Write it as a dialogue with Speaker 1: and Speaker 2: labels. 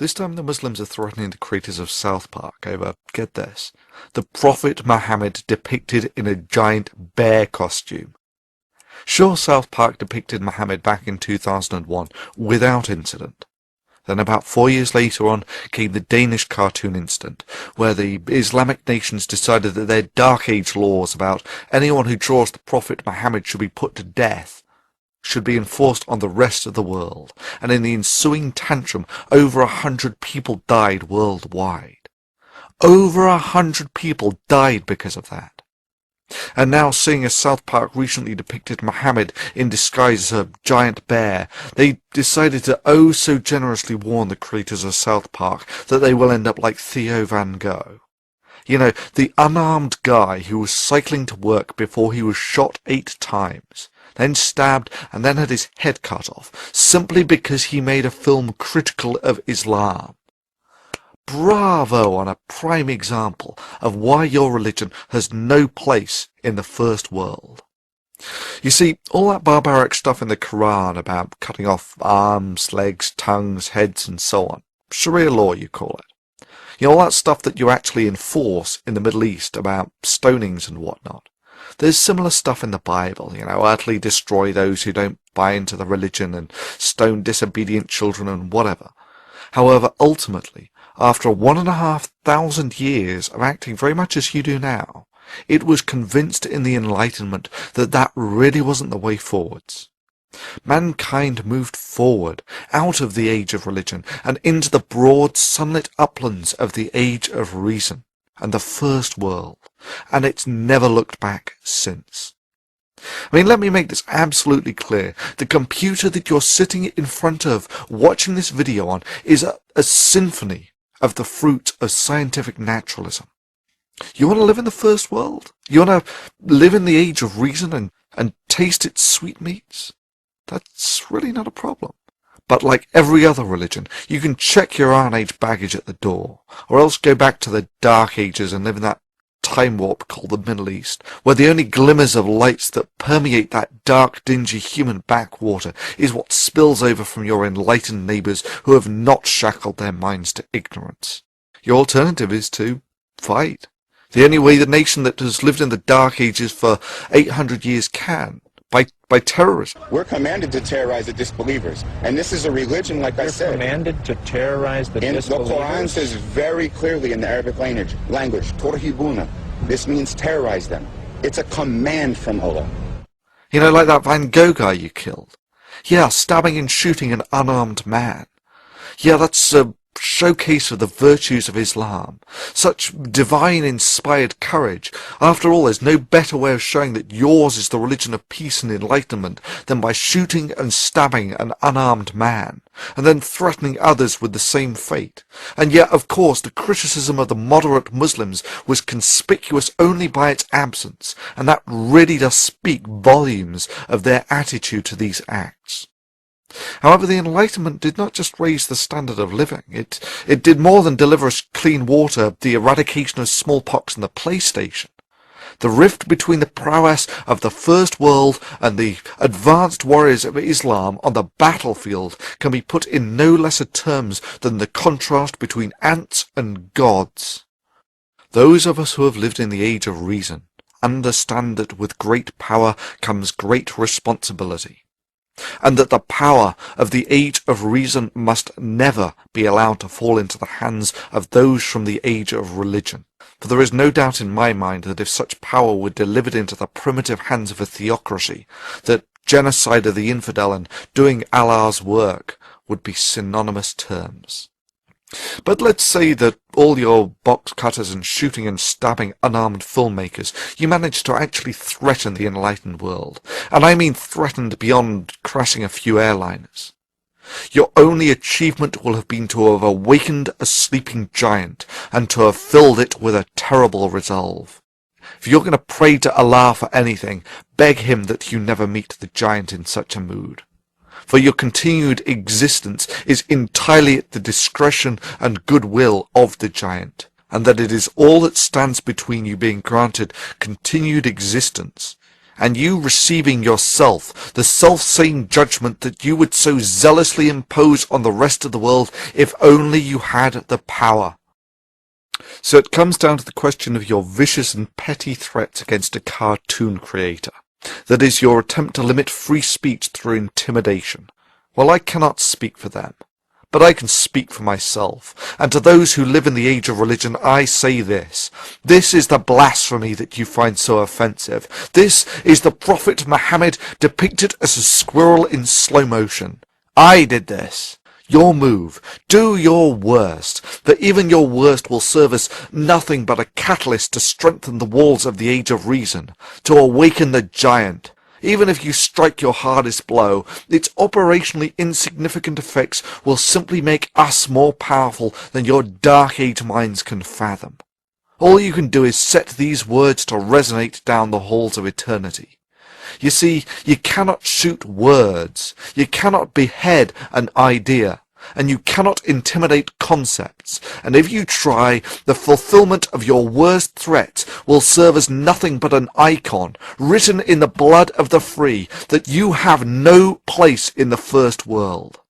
Speaker 1: This time the Muslims are threatening the creators of South Park over, get this, the Prophet Mohammed depicted in a giant bear costume. Sure, South Park depicted Mohammed back in 2001 without incident. Then about 4 years later on came the Danish cartoon incident, where the Islamic nations decided that their Dark Age laws about anyone who draws the Prophet Mohammed should be put to death should be enforced on the rest of the world, and in the ensuing tantrum over 100 people died worldwide. Over 100 people died because of that. And now, seeing as South Park recently depicted Mohammed in disguise as a giant bear, they decided to oh so generously warn the creators of South Park that they will end up like Theo Van Gogh. You know, the unarmed guy who was cycling to work before he was shot 8 times, then stabbed and then had his head cut off, simply because he made a film critical of Islam. Bravo on a prime example of why your religion has no place in the first world. You see, all that barbaric stuff in the Quran about cutting off arms, legs, tongues, heads and so on, Sharia law you call it. You know, all that stuff that you actually enforce in the Middle East about stonings and whatnot. There's similar stuff in the Bible, you know, utterly destroy those who don't buy into the religion and stone disobedient children and whatever. However, ultimately, after 1,500 years of acting very much as you do now, it was convinced in the Enlightenment that that really wasn't the way forwards. Mankind moved forward out of the age of religion and into the broad sunlit uplands of the age of reason and the first world, and it's never looked back since. I mean, let me make this absolutely clear. The computer that you're sitting in front of, watching this video on, is a symphony of the fruit of scientific naturalism. You want to live in the first world? You want to live in the age of reason and taste its sweetmeats? That's really not a problem. But like every other religion, you can check your Iron Age baggage at the door, or else go back to the Dark Ages and live in that time warp called the Middle East, where the only glimmers of lights that permeate that dark, dingy human backwater is what spills over from your enlightened neighbours who have not shackled their minds to ignorance. Your alternative is to fight. The only way the nation that has lived in the Dark Ages for 800 years can, by terrorism.
Speaker 2: We're commanded to terrorize the disbelievers. And this is a religion, like I said.
Speaker 3: We're commanded to terrorize the disbelievers?
Speaker 2: The Quran says very clearly in the Arabic language, Torhibuna. This means terrorize them. It's a command from Allah.
Speaker 1: You know, like that Van Gogh guy you killed. Yeah, stabbing and shooting an unarmed man. Yeah, that's a showcase of the virtues of Islam. Such divine inspired courage. After all, there's no better way of showing that yours is the religion of peace and enlightenment than by shooting and stabbing an unarmed man, and then threatening others with the same fate. And yet, of course, the criticism of the moderate Muslims was conspicuous only by its absence, and that really does speak volumes of their attitude to these acts. However, the Enlightenment did not just raise the standard of living. It did more than deliver us clean water, the eradication of smallpox and the PlayStation. The rift between the prowess of the First World and the advanced warriors of Islam on the battlefield can be put in no lesser terms than the contrast between ants and gods. Those of us who have lived in the age of reason understand that with great power comes great responsibility, and that the power of the age of reason must never be allowed to fall into the hands of those from the age of religion. For there is no doubt in my mind that if such power were delivered into the primitive hands of a theocracy, that genocide of the infidel and doing Allah's work would be synonymous terms. But let's say that all your box cutters and shooting and stabbing unarmed filmmakers, you managed to actually threaten the enlightened world. And I mean threatened beyond crashing a few airliners. Your only achievement will have been to have awakened a sleeping giant and to have filled it with a terrible resolve. If you're going to pray to Allah for anything, beg him that you never meet the giant in such a mood. For your continued existence is entirely at the discretion and goodwill of the giant, and that it is all that stands between you being granted continued existence and you receiving yourself the self-same judgment that you would so zealously impose on the rest of the world if only you had the power. So it comes down to the question of your vicious and petty threats against a cartoon creator. That is, your attempt to limit free speech through intimidation. Well, I cannot speak for them, but I can speak for myself, and to those who live in the age of religion I say this. This is the blasphemy that you find so offensive. This is the Prophet Muhammad depicted as a squirrel in slow motion. I did this. Your move. Do your worst, for even your worst will serve as nothing but a catalyst to strengthen the walls of the age of reason, to awaken the giant. Even if you strike your hardest blow, its operationally insignificant effects will simply make us more powerful than your dark age minds can fathom. All you can do is set these words to resonate down the halls of eternity. You see, you cannot shoot words, you cannot behead an idea, and you cannot intimidate concepts, and if you try, the fulfillment of your worst threats will serve as nothing but an icon, written in the blood of the free, that you have no place in the first world.